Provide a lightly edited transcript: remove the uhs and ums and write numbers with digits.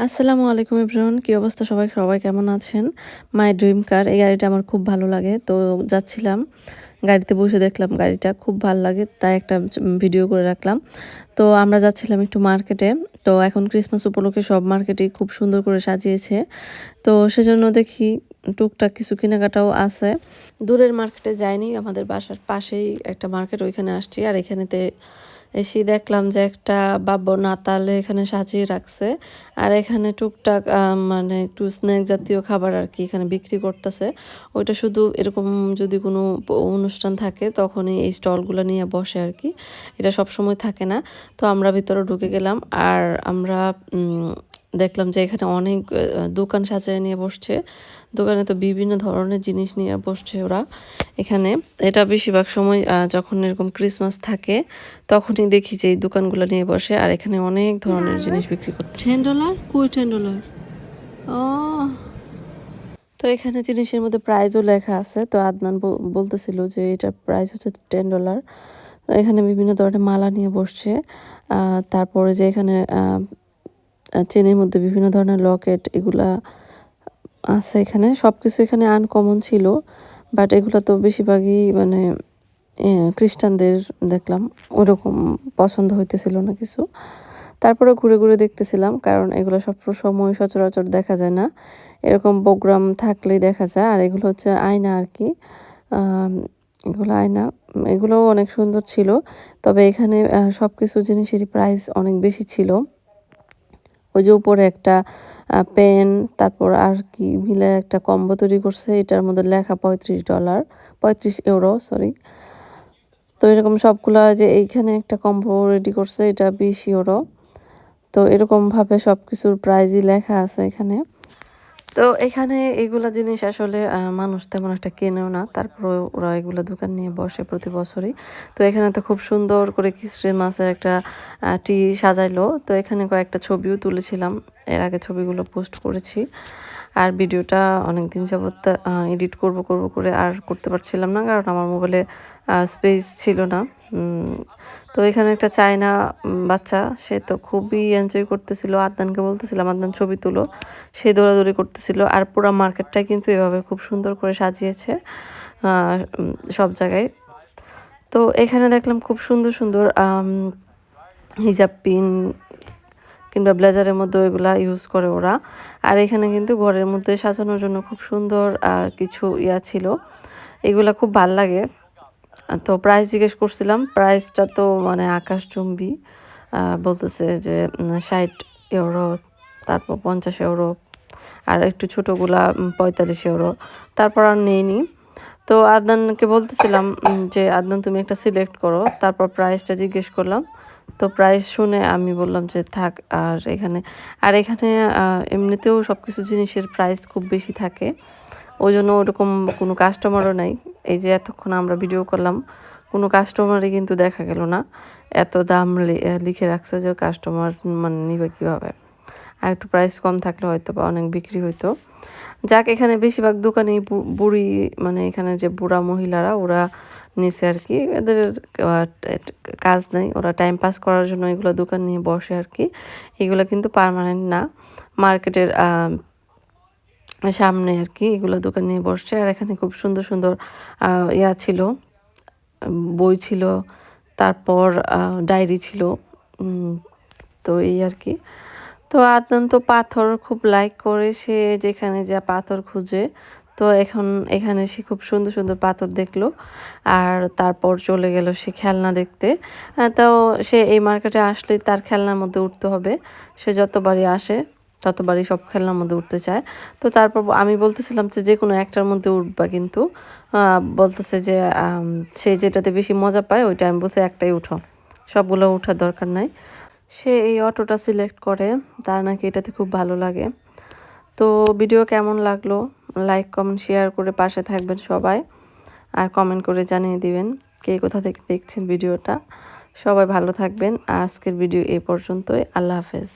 আসসালামু আলাইকুম এভরিওয়ান, কি অবস্থা সবাই? সবাই কেমন আছেন? মাই ড্রিম কার এই গাড়িটা আমার খুব ভালো লাগে। তো যাচ্ছিলাম, গাড়িতে বসে দেখলাম গাড়িটা খুব ভাল লাগে, তাই একটা ভিডিও করে রাখলাম। তো আমরা যাচ্ছিলাম একটু মার্কেটে। তো এখন ক্রিসমাস উপলক্ষে সব মার্কেটেই খুব সুন্দর করে সাজিয়েছে। তো সেজন্য দেখি টুকটাক কিছু কেনাকাটাও আছে। দূরের মার্কেটে যাইনি, আমাদের বাসার পাশেই একটা মার্কেট, ওইখানে আসছি। আর এখানেতে এসে দেখলাম যে একটা নাতালে এখানে সাজিয়ে রাখছে। আর এখানে টুকটাক মানে একটু স্ন্যাক জাতীয় খাবার আর কি এখানে বিক্রি করতেছে। ওইটা শুধু এরকম যদি কোনো অনুষ্ঠান থাকে তখনই এই স্টলগুলো নিয়ে বসে আর কি। এটা সবসময় থাকে না। তো আমরা ভিতরে ঢুকে গেলাম। আর আমরা দেখলাম যে এখানে অনেক দোকান সাজায় নিয়ে বসছে। দোকানে তো বিভিন্ন ধরনের জিনিস নিয়ে বসছে ওরা এখানে। এটা বেশিরভাগ সময় যখন এরকম ক্রিসমাস থাকে তখনই দেখি যে এই দোকানগুলো নিয়ে বসে। আর এখানে অনেক ধরনের জিনিস বিক্রি করতেছে। $10 কই $10? ও, তো এখানে জিনিসের মধ্যে প্রাইসও লেখা আছে। তো আদনান বলতেছিল যে এটার প্রাইস হচ্ছে $10। এখানে বিভিন্ন ধরনের মালা নিয়ে বসছে। তারপরে যে এখানে চেনের মধ্যে বিভিন্ন ধরনের লকেট এগুলা আছে এখানে। সবকিছু এখানে আনকমন ছিল, বাট এগুলো তো বেশিরভাগই মানে খ্রিস্টানদের দেখলাম, ওরকম পছন্দ হইতেছিল না কিছু। তারপরে ঘুরে ঘুরে দেখতেছিলাম, কারণ এগুলো সব সময় সচরাচর দেখা যায় না, এরকম প্রোগ্রাম থাকলেই দেখা যায়। আর এগুলো হচ্ছে আয়না আর কি, এগুলো আয়না, এগুলোও অনেক সুন্দর ছিল। তবে এখানে সব কিছু জিনিসেরই প্রাইস অনেক বেশি ছিল। ওই যে উপরে একটা পেন, তারপর আর কি মিলে একটা কম্বো তৈরি করছে, এটার মধ্যে লেখা $35, 35 ইউরো, সরি। তো এরকম সবগুলা যে এইখানে একটা কম্বো রেডি করছে, এটা 20 ইউরো। তো এরকমভাবে সব কিছুর প্রাইজই লেখা আছে এখানে। তো এখানে এগুলা জিনিস আসলে মানুষ তেমন একটা কেনেও না, তারপরে ওরা এগুলা দোকান নিয়ে বসে প্রতি বছরই। তো এখানে তো খুব সুন্দর করে ক্রিসমাসের একটা ট্রি সাজাইলো। তো এখানে কয়েকটা ছবিও তুলেছিলাম, এর আগে ছবিগুলো পোস্ট করেছি। আর ভিডিওটা অনেক দিন যাবত এডিট করব করে আর করতে পারছিলাম না, কারণ আমার মোবাইলে স্পেস ছিল না। তো এখানে একটা চায়না বাচ্চা, সে তো খুবই এনজয় করতেছিল। আদনানকে বলতেছিলাম আদনান ছবি তুলো, সে দৌড়াদৌড়ি করতেছিল। আর পুরো মার্কেটটা কিন্তু এভাবে খুব সুন্দর করে সাজিয়েছে সব জায়গায়। তো এখানে দেখলাম খুব সুন্দর সুন্দর হিজাব পিন কিংবা ব্লেজারের মধ্যে এগুলা ইউজ করে ওরা। আর এখানে কিন্তু ঘরের মধ্যে সাজানোর জন্য খুব সুন্দর কিছু ছিল, এগুলা খুব ভাল লাগে। তো প্রাইস জিজ্ঞেস করছিলাম, প্রাইসটা তো মানে আকাশচুম্বী। বলতেছে যে 60 ইউরো, তারপর 50 ইউরো, আর একটু ছোটোগুলা 45 ইউরো। তারপর আর নেইনি। তো আদনানকে বলতেছিলাম যে আদনান তুমি একটা সিলেক্ট করো, তারপর প্রাইসটা জিজ্ঞেস করলাম। তো প্রাইস শুনে আমি বললাম যে থাক। আর এখানে এমনিতেও সব কিছু জিনিসের প্রাইস খুব বেশি থাকে, ওই জন্য ওরকম কোনো কাস্টমারও নাই। এই যে এতক্ষণ আমরা ভিডিও করলাম, কোনো কাস্টমারই কিন্তু দেখা গেল না। এত দাম লিখে রাখছে যে কাস্টমার মানে নিবে কীভাবে। আর একটু প্রাইস কম থাকলে হয়তো বা অনেক বিক্রি হইতো। যাক, এখানে বেশিরভাগ দোকানেই বুড়ি, মানে এখানে যে বুড়া মহিলারা ওরা নিচে আর কি, এদের কাজ নেই, ওরা টাইম পাস করার জন্য এগুলো দোকান নিয়ে বসে আর কি। এগুলো কিন্তু পার্মানেন্ট না, মার্কেটের সামনে আর কি এগুলো দোকান নিয়ে বসছে। আর এখানে খুব সুন্দর সুন্দর ছিল, বই ছিল, তারপর ডায়েরি ছিল। তো এই আর কি। তো আদনান তো পাথর খুব লাইক করে, সে যেখানে যা পাথর খুঁজে। তো এখানে সে খুব সুন্দর সুন্দর পাথর দেখলো। আর তারপর চলে গেল সে খেলনা দেখতে। তো সে এই মার্কেটে আসলে তার খেলনার মধ্যে উঠতে হবে। সে যতবারই আসে ততবারই সব খেলনার মধ্যে উঠতে চায়। তো তারপর আমি বলতেছিলাম যে যে কোনো একটার মধ্যে উঠবা, কিন্তু বলতেছে যে সে যেটাতে বেশি মজা পায় ওইটা। আমি বলছি একটাই উঠো, সবগুলো উঠার দরকার নাই। সে এই অটোটা সিলেক্ট করে, তার নাকি এটাতে খুব ভালো লাগে। তো ভিডিও কেমন লাগলো, লাইক কমেন্ট শেয়ার করে পাশে থাকবেন সবাই। আর কমেন্ট করে জানিয়ে দিবেন কে কোথা থেকে দেখছেন ভিডিওটা। সবাই ভালো থাকবেন। আজকের ভিডিও এই পর্যন্তই। আল্লাহ হাফেজ।